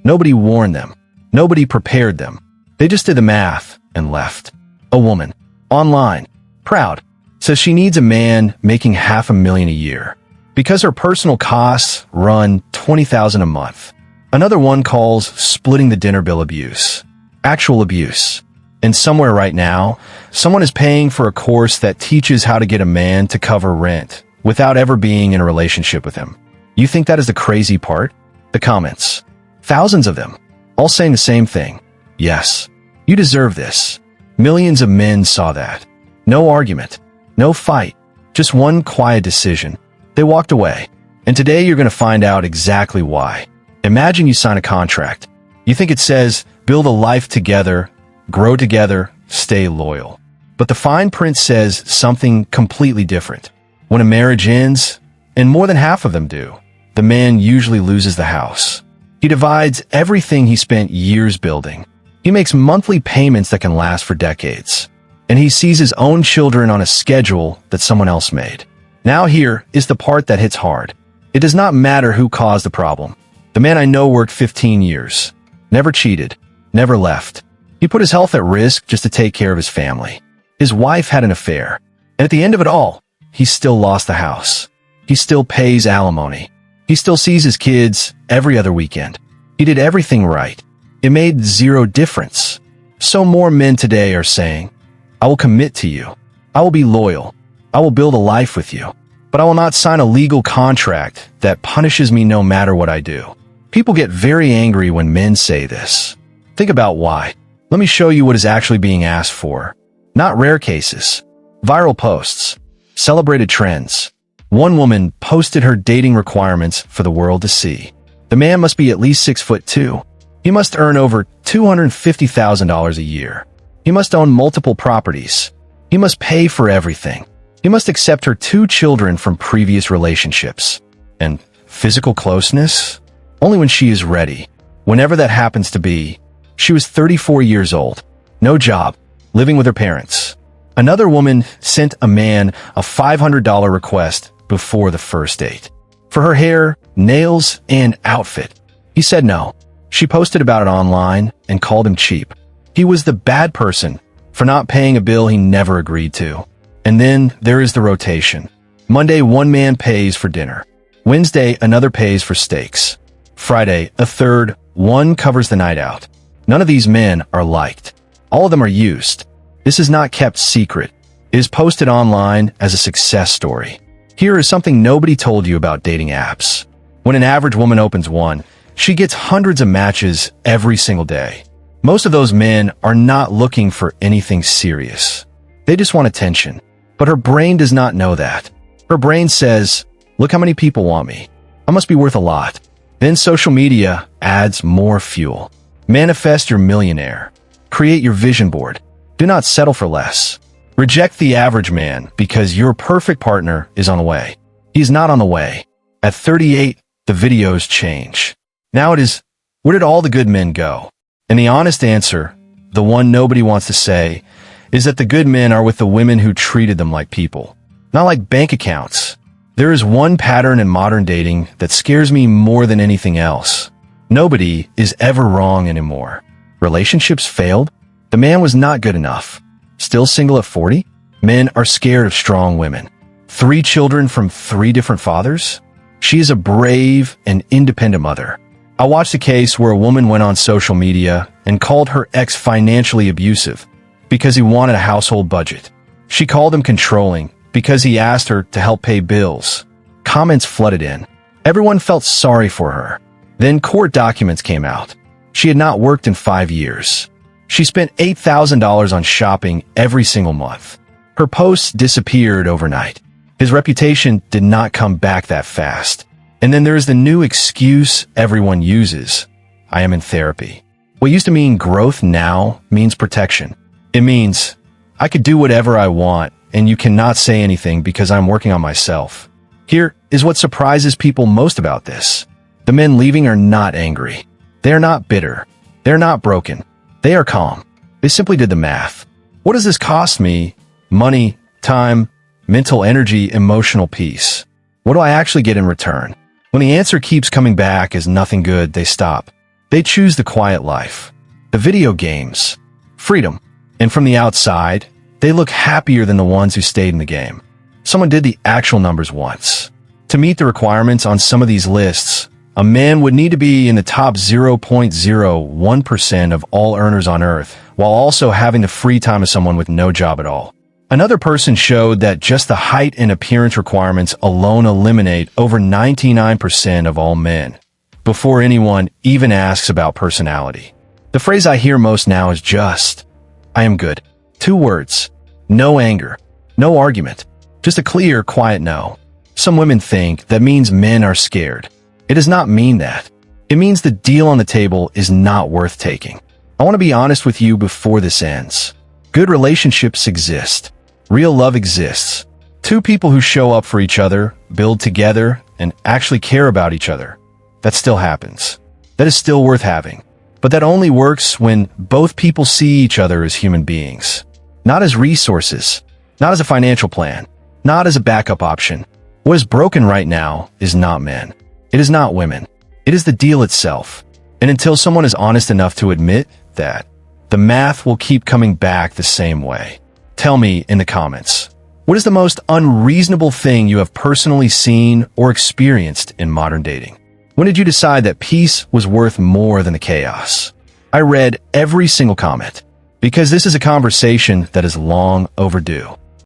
Nobody warned them. Nobody prepared them. They just did the math and left. A woman, online, proud, says she needs a man making $500,000 a year because her personal costs run $20,000 a month. Another one calls splitting the dinner bill abuse. Actual abuse. And somewhere right now, someone is paying for a course that teaches how to get a man to cover rent without ever being in a relationship with him. You think that is the crazy part? The comments. Thousands of them, all saying the same thing. Yes, you deserve this. Millions of men saw that. No argument. No fight. Just one quiet decision. They walked away. And today you're going to find out exactly why. Imagine you sign a contract. You think it says, build a life together, grow together, stay loyal. But the fine print says something completely different. When a marriage ends, and more than half of them do, the man usually loses the house. He divides everything he spent years building. He makes monthly payments that can last for decades. And he sees his own children on a schedule that someone else made. Now here is the part that hits hard. It does not matter who caused the problem. The man I know worked 15 years. Never cheated. Never left. He put his health at risk just to take care of his family. His wife had an affair. And at the end of it all, he still lost the house. He still pays alimony. He still sees his kids every other weekend. He did everything right. It made zero difference. So more men today are saying, I will commit to you. I will be loyal. I will build a life with you. But I will not sign a legal contract that punishes me no matter what I do. People get very angry when men say this. Think about why. Let me show you what is actually being asked for. Not rare cases. Viral posts. Celebrated trends. One woman posted her dating requirements for the world to see. The man must be at least 6'2". He must earn over $250,000 a year. He must own multiple properties. He must pay for everything. He must accept her 2 children from previous relationships. And physical closeness? Only when she is ready. Whenever that happens to be. She was 34 years old. No job. Living with her parents. Another woman sent a man a $500 request before the first date. For her hair, nails, and outfit. He said no. She posted about it online and called him cheap. He was the bad person for not paying a bill he never agreed to. And then there is the rotation. Monday, one man pays for dinner. Wednesday, another pays for steaks. Friday, a third, one covers the night out. None of these men are liked. All of them are used. This is not kept secret. It is posted online as a success story. Here is something nobody told you about dating apps. When an average woman opens one, she gets hundreds of matches every single day. Most of those men are not looking for anything serious. They just want attention. But her brain does not know that. Her brain says, look how many people want me. I must be worth a lot. Then social media adds more fuel. Manifest your millionaire. Create your vision board. Do not settle for less. Reject the average man because your perfect partner is on the way. He's not on the way. At 38, the videos change. Now it is, where did all the good men go? And the honest answer, the one nobody wants to say, is that the good men are with the women who treated them like people, not like bank accounts. There is one pattern in modern dating that scares me more than anything else. Nobody is ever wrong anymore. Relationships failed. The man was not good enough. Still single at 40? Men are scared of strong women. 3 children from 3 different fathers? She is a brave and independent mother. I watched a case where a woman went on social media and called her ex financially abusive because he wanted a household budget. She called him controlling because he asked her to help pay bills. Comments flooded in. Everyone felt sorry for her. Then court documents came out. She had not worked in 5 years. She spent $8,000 on shopping every single month. Her posts disappeared overnight. His reputation did not come back that fast. And then there is the new excuse everyone uses. I am in therapy. What used to mean growth now means protection. It means I could do whatever I want and you cannot say anything because I'm working on myself. Here is what surprises people most about this. The men leaving are not angry. They are not bitter. They're not broken. They are calm. They simply did the math. What does this cost me? Money, time, mental energy, emotional peace. What do I actually get in return? When the answer keeps coming back as nothing good, they stop. They choose the quiet life, the video games, freedom, and from the outside, they look happier than the ones who stayed in the game. Someone did the actual numbers once. To meet the requirements on some of these lists, a man would need to be in the top 0.01% of all earners on Earth, while also having the free time of someone with no job at all. Another person showed that just the height and appearance requirements alone eliminate over 99% of all men, before anyone even asks about personality. The phrase I hear most now is just, I am good. 2 words. No anger. No argument. Just a clear, quiet no. Some women think that means men are scared. It does not mean that. It means the deal on the table is not worth taking. I want to be honest with you before this ends. Good relationships exist. Real love exists. 2 people who show up for each other, build together, and actually care about each other. That still happens. That is still worth having. But that only works when both people see each other as human beings. Not as resources. Not as a financial plan. Not as a backup option. What is broken right now is not men. It is not women. It is the deal itself. And until someone is honest enough to admit that, the math will keep coming back the same way. Tell me in the comments, what is the most unreasonable thing you have personally seen or experienced in modern dating? When did you decide that peace was worth more than the chaos? I read every single comment, because this is a conversation that is long overdue.